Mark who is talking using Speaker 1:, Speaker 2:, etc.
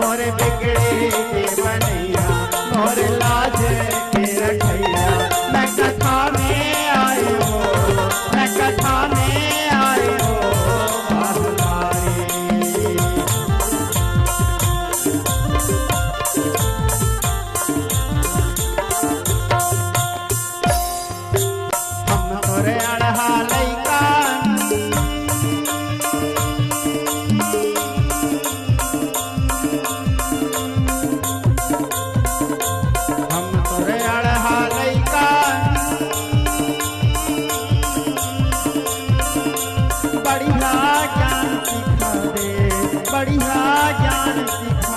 Speaker 1: मोरे बिगड़े के बनैया मोरे लाज के रखैया मैं कथा में आए हो मैं कथा में आए हो हम तोरे अड़हा लैका बढ़िया ज्ञान सिखा